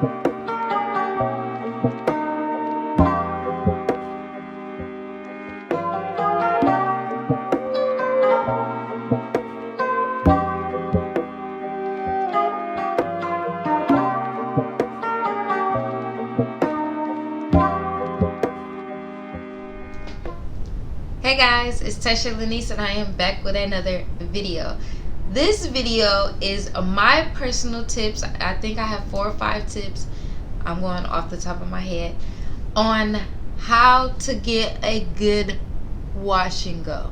Hey guys, it's Tashay Leniece and I am back with another video. This video is my personal tips. I think I have 4 or 5 tips. I'm going off the top of my head on how to get a good wash and go.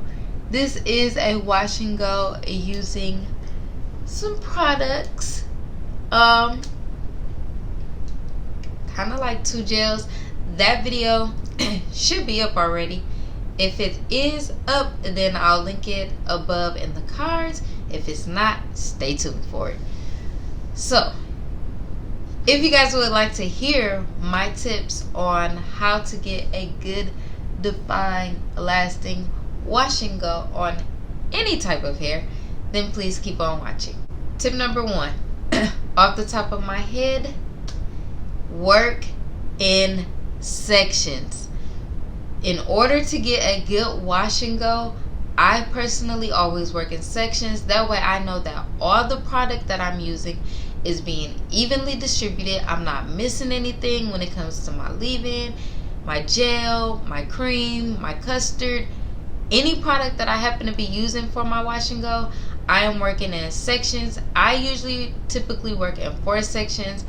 This is a wash and go using some products, kind of like 2 gels. That video should be up already. If it is up, then I'll link it above in the cards. If it's not, stay tuned for it. So, if you guys would like to hear my tips on how to get a good, defined, lasting wash and go on any type of hair, then please keep on watching. Tip number 1, off the top of my head, work in sections. In order to get a good wash and go, I personally always work in sections. That way I know that all the product that I'm using is being evenly distributed. I'm not missing anything when it comes to my leave-in, my gel, my cream, my custard. Any product that I happen to be using for my wash and go, I am working in sections. I typically work in 4 sections.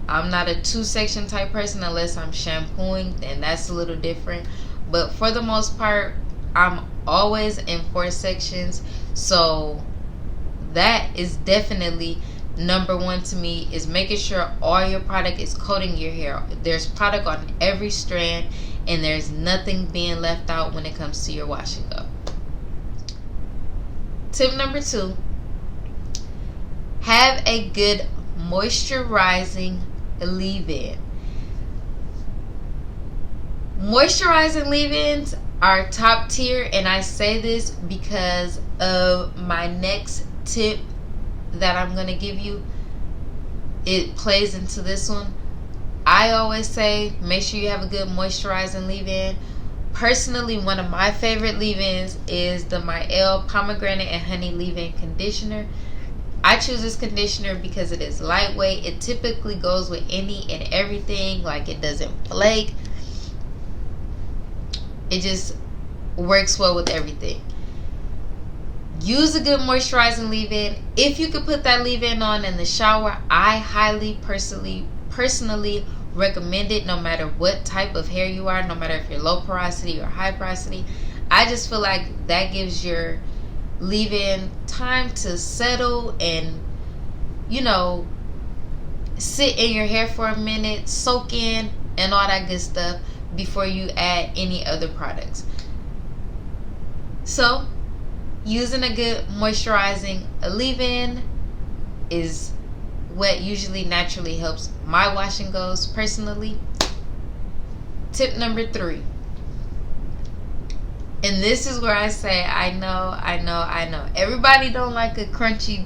I'm not a 2-section type person unless I'm shampooing, and that's a little different. But for the most part, I'm always in 4 sections. So that is definitely number 1 to me, is making sure all your product is coating your hair. There's product on every strand, and there's nothing being left out when it comes to your wash and go. Tip number 2, have a good moisturizing leave-in. Moisturizing leave-ins are top tier, and I say this because of my next tip that I'm going to give you. It plays into this one. I always say make sure you have a good moisturizing leave-in. Personally, one of my favorite leave-ins is the Mielle Pomegranate and Honey Leave-In Conditioner. I choose this conditioner because it is lightweight. It typically goes with any and everything. Like, it doesn't flake. It just works well with everything. Use a good moisturizing leave-in. If you could put that leave-in on in the shower, I highly personally recommend it, no matter what type of hair you are, no matter if you're low porosity or high porosity. I just feel like that gives your leave-in time to settle and, you know, sit in your hair for a minute, soak in, and all that good stuff before you add any other products. So, using a good moisturizing leave-in is what usually naturally helps my wash and goes personally. Tip number 3. And this is where I say, I know. Everybody don't like a crunchy.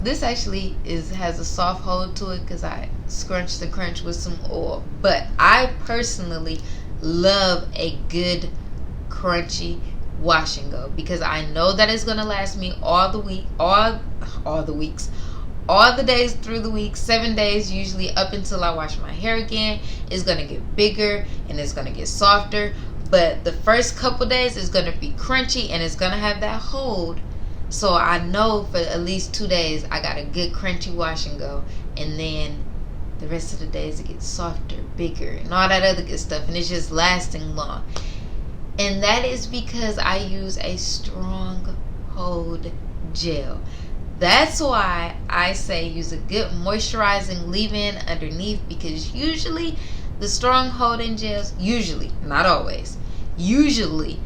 This actually has a soft hold to it because I scrunch the crunch with some oil. But I personally love a good crunchy wash and go because I know that it's gonna last me all the days through the week, 7 days usually, up until I wash my hair again. It's gonna get bigger and it's gonna get softer, but the first couple days is gonna be crunchy and it's gonna have that hold. So I know for at least 2 days I got a good crunchy wash and go, and then the rest of the days it gets softer, bigger, and all that other good stuff, and it's just lasting long. And that is because I use a strong hold gel. That's why I say use a good moisturizing leave-in underneath, because usually the strong holding gels, not always, the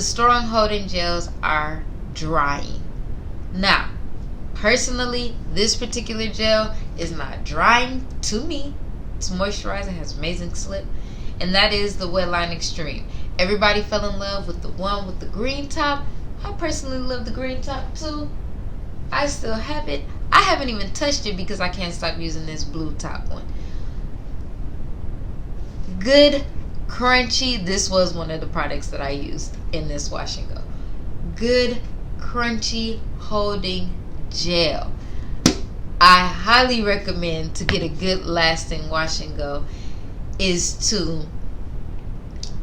strong holding gels are drying. Now, personally, this particular gel is not drying to me. It's moisturizing, has amazing slip, and that is the Wetline Extreme. Everybody fell in love with the one with the green top. I personally love the green top too. I still have it. I haven't even touched it because I can't stop using this blue top one. Good, crunchy. This was one of the products that I used in this wash and go. Good, crunchy holding gel. I highly recommend, to get a good lasting wash and go, is to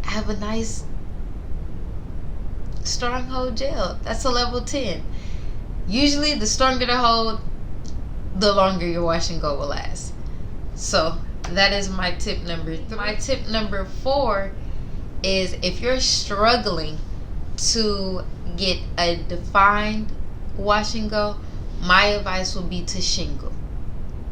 have a nice strong hold gel. That's a level 10. Usually the stronger the hold, the longer your wash and go will last. So that is my tip number 3. My tip number 4 is, if you're struggling to get a defined wash and go, my advice would be to shingle.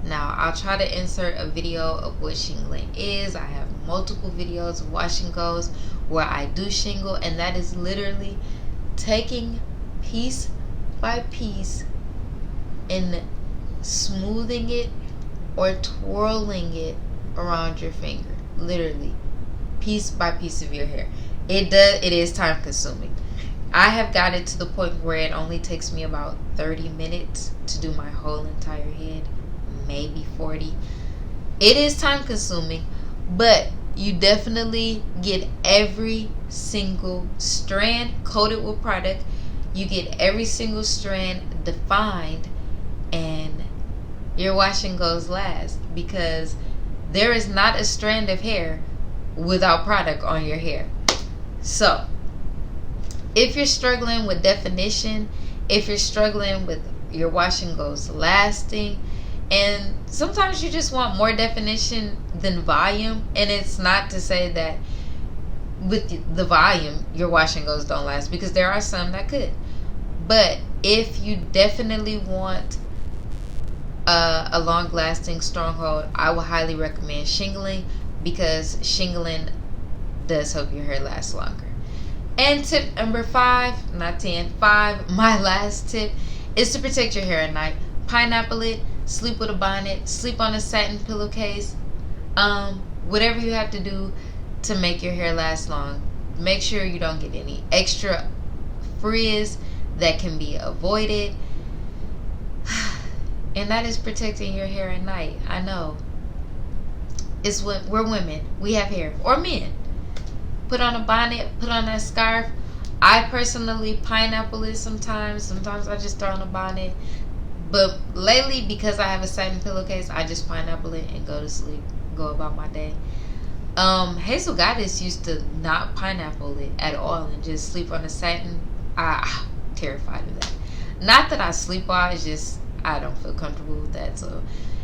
Now, I'll try to insert a video of what shingling is. I have multiple videos of wash and goes where I do shingle, and that is literally taking piece by piece and smoothing it or twirling it around your finger. Literally, piece by piece of your hair. It is time consuming. I have got it to the point where it only takes me about 30 minutes to do my whole entire head, maybe 40. It is time consuming, but you definitely get every single strand coated with product. You get every single strand defined, and your wash and goes last, because there is not a strand of hair without product on your hair. So if you're struggling with definition, if you're struggling with your wash and goes lasting, and sometimes you just want more definition than volume, and it's not to say that with the volume your wash and goes don't last, because there are some that could. But if you definitely want a long lasting strong hold, I would highly recommend shingling, because shingling does help your hair last longer. And tip number 5, not 10, 5, my last tip is to protect your hair at night. Pineapple it, sleep with a bonnet, sleep on a satin pillowcase, whatever you have to do to make your hair last long. Make sure you don't get any extra frizz that can be avoided. And that is protecting your hair at night. I know. It's what we're women. We have hair. Or men. Put on a bonnet, put on that scarf. I personally pineapple it sometimes. Sometimes I just throw on a bonnet. But lately, because I have a satin pillowcase, I just pineapple it and go to sleep. Go about my day. Hazel Goddess used to not pineapple it at all and just sleep on a satin. I'm terrified of that. Not that I sleep on, it's just I don't feel comfortable with that. So,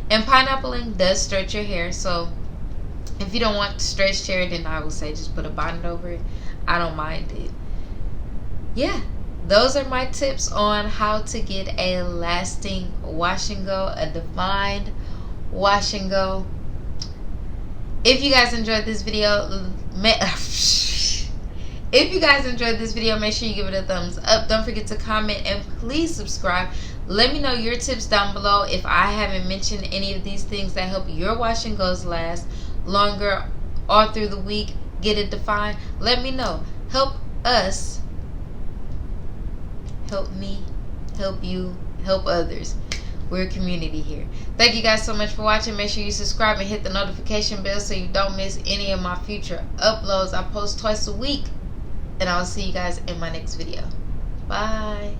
and pineappling does stretch your hair. So if you don't want stretched hair, then I would say just put a bonnet over it. I don't mind it. Yeah, those are my tips on how to get a lasting wash and go, a defined wash and go. If you guys enjoyed this video, make sure you give it a thumbs up. Don't forget to comment, and please subscribe. Let me know your tips down below. If I haven't mentioned any of these things that help your wash and goes last longer all through the week, get it defined, let me know. Help us, help me, help you, help others. We're a community here. Thank you guys so much for watching. Make sure you subscribe and hit the notification bell so you don't miss any of my future uploads. I post twice a week, and I'll see you guys in my next video. Bye.